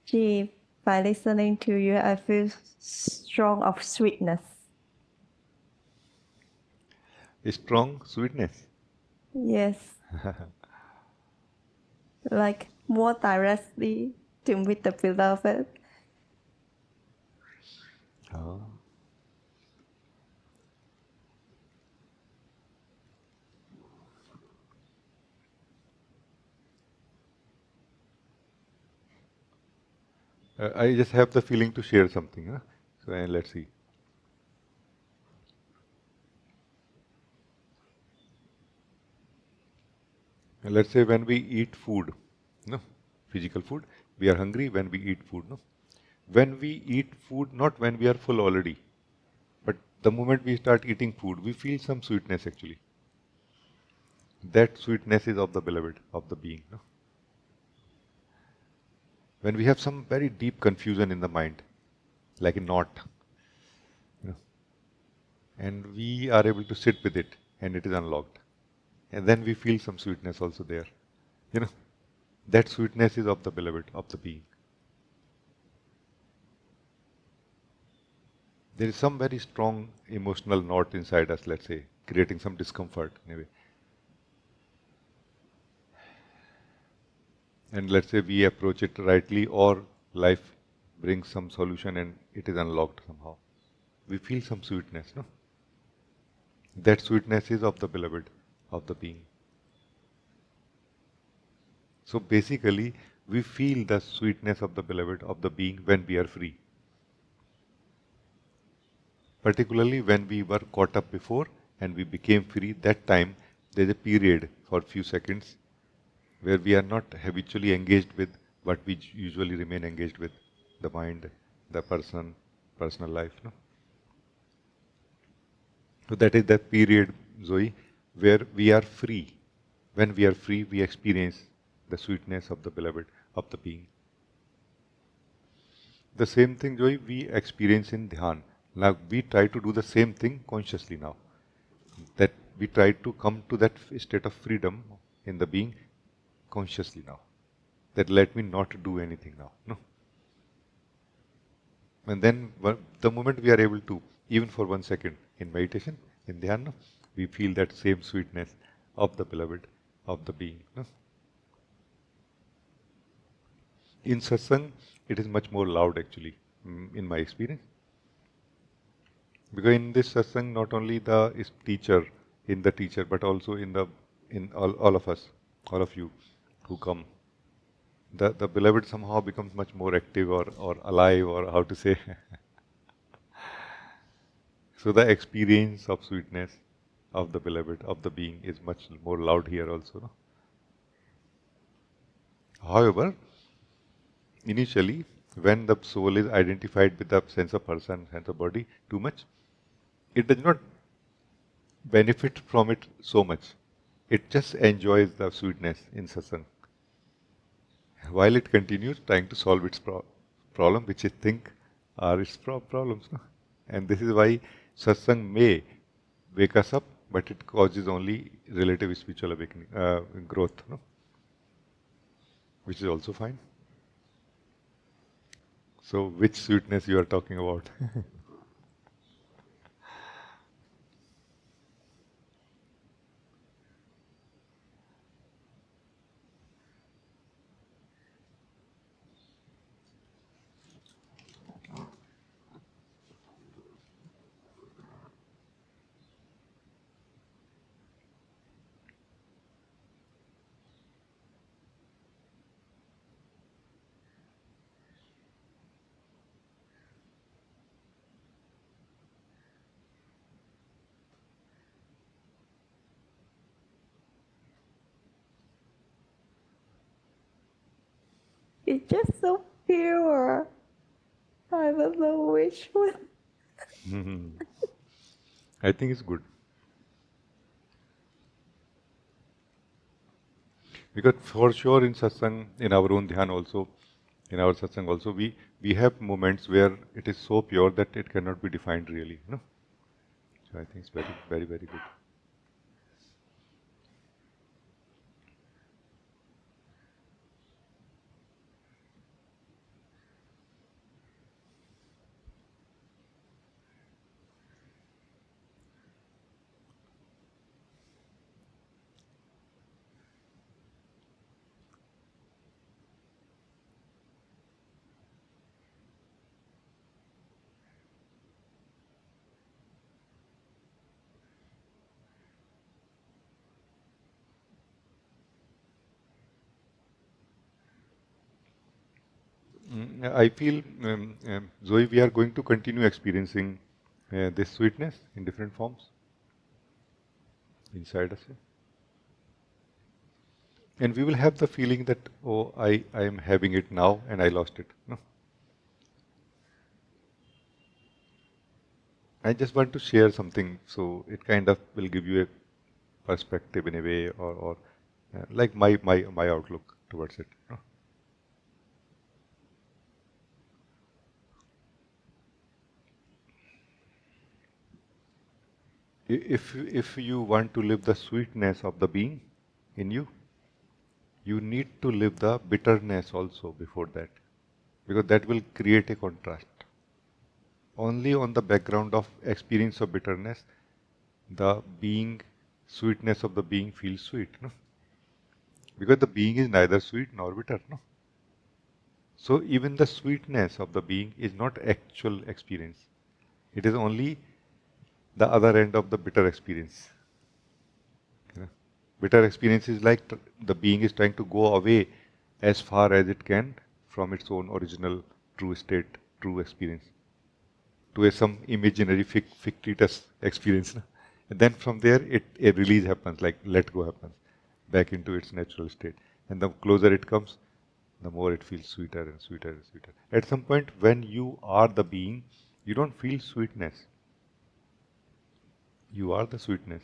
Gee, by listening to you, I feel strong of sweetness. Strong sweetness. Yes, like more directly to meet the beloved. Oh. I just have the feeling to share something. Huh? So let's see. Let's say when we eat food, no, physical food, we are hungry when we eat food, no. When we eat food, not when we are full already, but the moment we start eating food, we feel some sweetness actually. That sweetness is of the beloved, of the being. No? When we have some very deep confusion in the mind, like a knot, you know, and we are able to sit with it, and it is unlocked, and then we feel some sweetness also there. You know, that sweetness is of the beloved, of the being. There is some very strong emotional knot inside us, let's say, creating some discomfort in a way. And let's say we approach it rightly, or life brings some solution and it is unlocked somehow. We feel some sweetness, no? That sweetness is of the beloved, of the being. So basically, we feel the sweetness of the beloved, of the being when we are free. Particularly when we were caught up before and we became free, that time there's a period for a few seconds where we are not habitually engaged with what we usually remain engaged with, the mind, the person, personal life. No? So that is that period, Zoe, where we are free. When we are free, we experience the sweetness of the beloved, of the being. The same thing, Joy, we experience in Dhyan. Now we try to do the same thing consciously now. That we try to come to that state of freedom in the being consciously now. That let me not do anything now. No. And then the moment we are able to, even for 1 second in meditation, in Dhyana, we feel that same sweetness of the beloved, of the being. No? In satsang, it is much more loud actually, in my experience. Because in this satsang, not only the is teacher, in the teacher, but also in all of us, all of you who come. The beloved somehow becomes much more active or alive or how to say. So the experience of sweetness of the beloved, of the being is much more loud here also. No? However, initially, when the soul is identified with the sense of person, sense of body too much, it does not benefit from it so much. It just enjoys the sweetness in satsang. While it continues trying to solve its problem, which it think are its problems. No? And this is why satsang may wake us up, but it causes only relative spiritual awakening, growth, no? Which is also fine. So, which sweetness you are talking about? It's just so pure. I don't know which one. I think it's good because for sure in satsang, in our own dhyan also, in our satsang also, we have moments where it is so pure that it cannot be defined really. No, so I think it's very very very good. I feel, Zoe, we are going to continue experiencing this sweetness in different forms inside us. And we will have the feeling that, oh, I am having it now and I lost it. No. I just want to share something, so it kind of will give you a perspective in a way, or like my outlook towards it. No. If you want to live the sweetness of the being in you, you need to live the bitterness also before that, because that will create a contrast. Only on the background of experience of bitterness, the being, sweetness of the being feels sweet. No? Because the being is neither sweet nor bitter. No? So even the sweetness of the being is not actual experience. It is only the other end of the bitter experience. You know? Bitter experience is like the being is trying to go away as far as it can from its own original true state, true experience, to some imaginary fictitious experience. No? And then from there, a release happens, like let go happens, back into its natural state. And the closer it comes, the more it feels sweeter and sweeter and sweeter. At some point, when you are the being, you don't feel sweetness. You are the sweetness.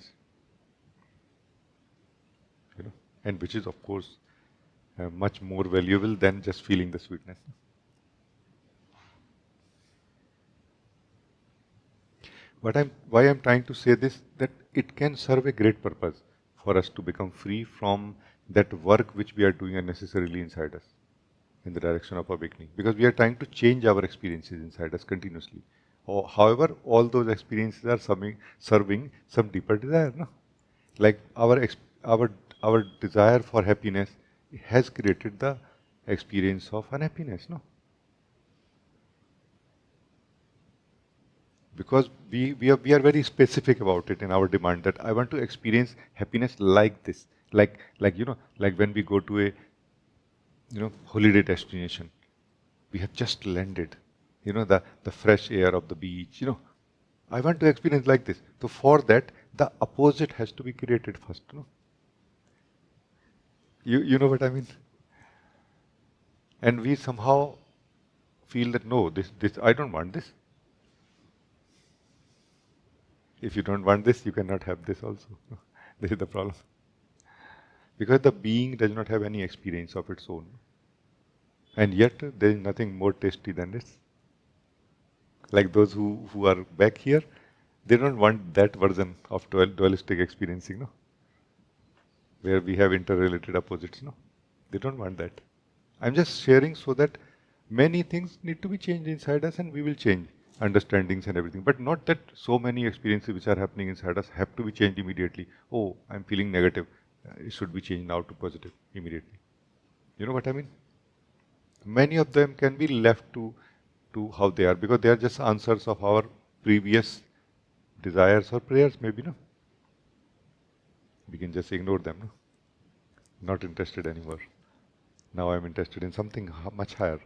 You know, and which is, of course, much more valuable than just feeling the sweetness. Why I'm trying to say this, that it can serve a great purpose for us to become free from that work which we are doing unnecessarily inside us in the direction of awakening, because we are trying to change our experiences inside us continuously. Or, however, all those experiences are serving some deeper desire. No? Like our desire for happiness has created the experience of unhappiness. No? Because we are very specific about it in our demand, that I want to experience happiness like this, like like when we go to a holiday destination, we have just landed, the fresh air of the beach, I want to experience like this. So for that, the opposite has to be created first. You know what I mean? And we somehow feel that no, this I don't want this. If you don't want this, you cannot have this also. This is the problem. Because the being does not have any experience of its own. And yet, there is nothing more tasty than this. Like those who are back here, they don't want that version of dualistic experiencing, no? Where we have interrelated opposites, no? They don't want that. I'm just sharing so that many things need to be changed inside us, and we will change understandings and everything. But not that so many experiences which are happening inside us have to be changed immediately. Oh, I'm feeling negative. It should be changed now to positive immediately. You know what I mean? Many of them can be left to how they are, because they are just answers of our previous desires or prayers, maybe, no? We can just ignore them, no? Not interested anymore. Now I'm interested in something much higher,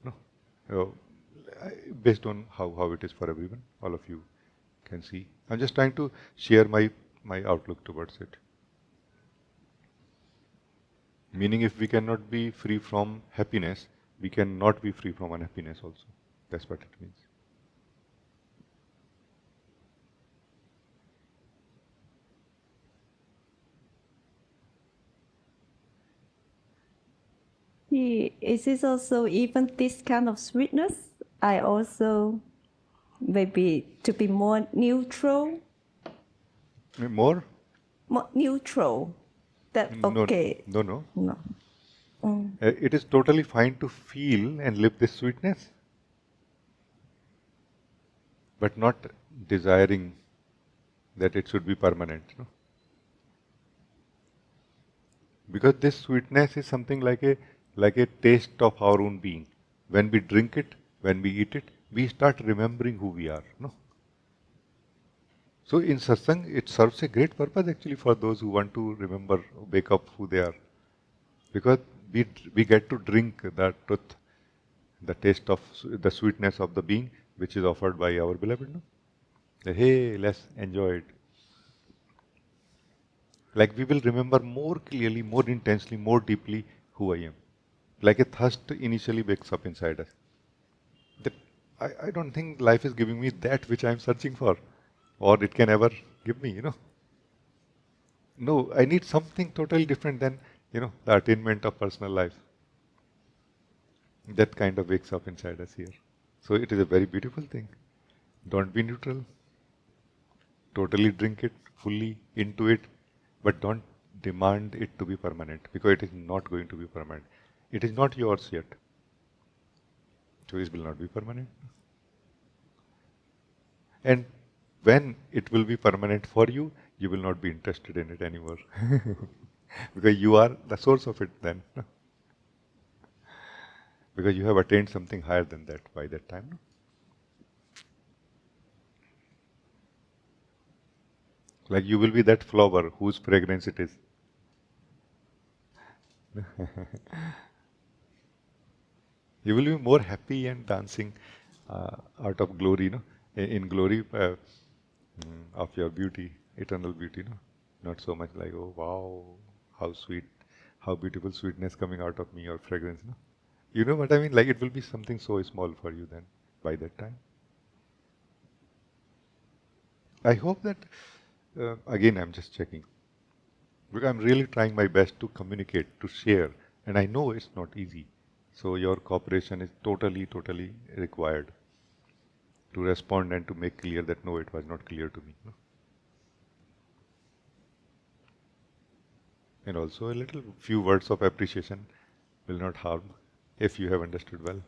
no? Based on how it is for everyone, all of you can see. I'm just trying to share my outlook towards it. Meaning, if we cannot be free from happiness, we cannot be free from unhappiness also. That's what it means. Is it also even this kind of sweetness? I also maybe to be more neutral. More? More neutral. That okay. No. No. It is totally fine to feel and live this sweetness, but not desiring that it should be permanent. No? Because this sweetness is something like a taste of our own being. When we drink it, when we eat it, we start remembering who we are. No? So in satsang, it serves a great purpose actually for those who want to remember, wake up who they are. Because we get to drink that truth the taste of the sweetness of the being which is offered by our beloved. No? Hey, let's enjoy it. Like we will remember more clearly, more intensely, more deeply who I am. Like a thirst initially wakes up inside us. That I don't think life is giving me that which I am searching for, or it can ever give me, No, I need something totally different than, the attainment of personal life. That kind of wakes up inside us here. So it is a very beautiful thing. Don't be neutral. Totally drink it fully into it, but don't demand it to be permanent because it is not going to be permanent. It is not yours yet. So it will not be permanent. And when it will be permanent for you, you will not be interested in it anymore. Because you are the source of it then. Because you have attained something higher than that by that time. Like you will be that flower whose fragrance it is. You will be more happy and dancing out of glory, in glory of your beauty, eternal beauty, not so much like, oh wow, how sweet, how beautiful sweetness coming out of me or fragrance, You know what I mean? Like it will be something so small for you then by that time. I hope that, again, I'm just checking. Because I'm really trying my best to communicate, to share, and I know it's not easy. So your cooperation is totally, totally required to respond and to make clear that no, it was not clear to me. And also a little few words of appreciation will not harm if you have understood well.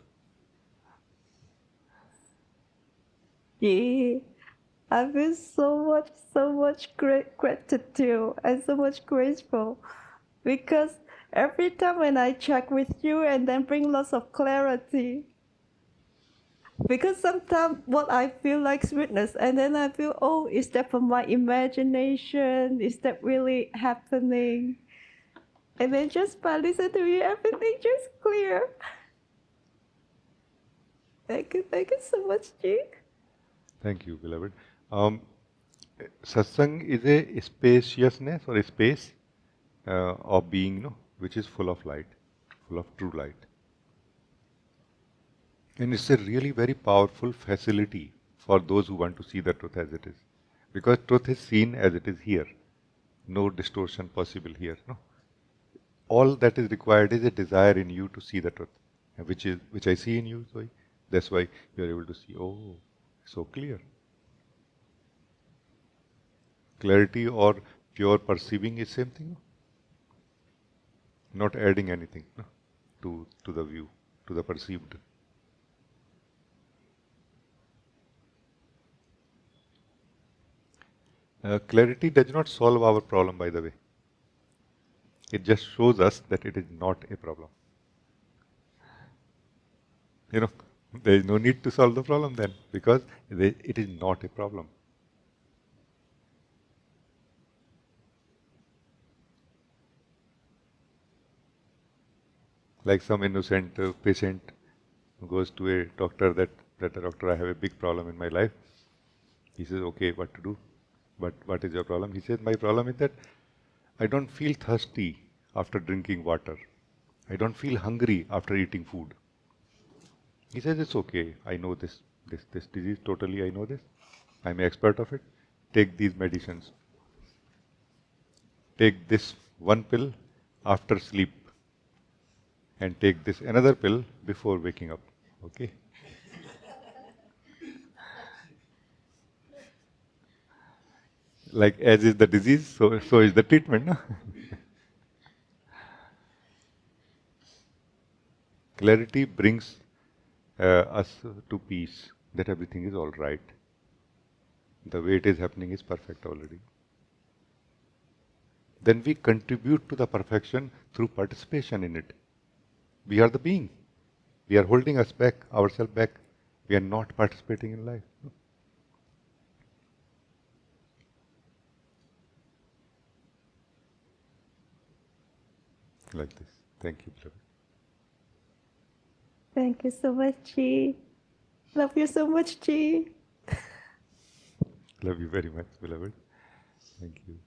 Yeah, I feel so much great gratitude and so much grateful because every time when I check with you and then bring lots of clarity, because sometimes what I feel like sweetness, and then I feel, oh, is that from my imagination? Is that really happening? And then just by listening to you, everything just clear. Thank you so much, Jake. Thank you, beloved. Um, Satsang is a spaciousness or a space of being, which is full of light, full of true light. And it's a really very powerful facility for those who want to see the truth as it is. Because truth is seen as it is here. No distortion possible here. No. All that is required is a desire in you to see the truth, which I see in you. So that's why you are able to see. Oh, so clear. Clarity or pure perceiving is same thing. Not adding anything to the view, to the perceived. Clarity does not solve our problem, by the way. It just shows us that it is not a problem. You know, there is no need to solve the problem then because it is not a problem. Like some innocent patient goes to a doctor that the doctor, I have a big problem in my life. He says, okay, what to do? But what is your problem? He says, my problem is that I don't feel thirsty after drinking water. I don't feel hungry after eating food. He says, it's okay. I know this disease totally. I know this. I'm an expert of it. Take these medicines. Take this one pill after sleep and take this another pill before waking up. Okay? Like as is the disease, so is the treatment. No? Clarity brings us to peace, that everything is all right. The way it is happening is perfect already. Then we contribute to the perfection through participation in it. We are the being. We are holding us back, ourselves back. We are not participating in life. Like this. Thank you, beloved. Thank you so much, Chi. Love you so much, Chi. Love you very much, beloved. Thank you.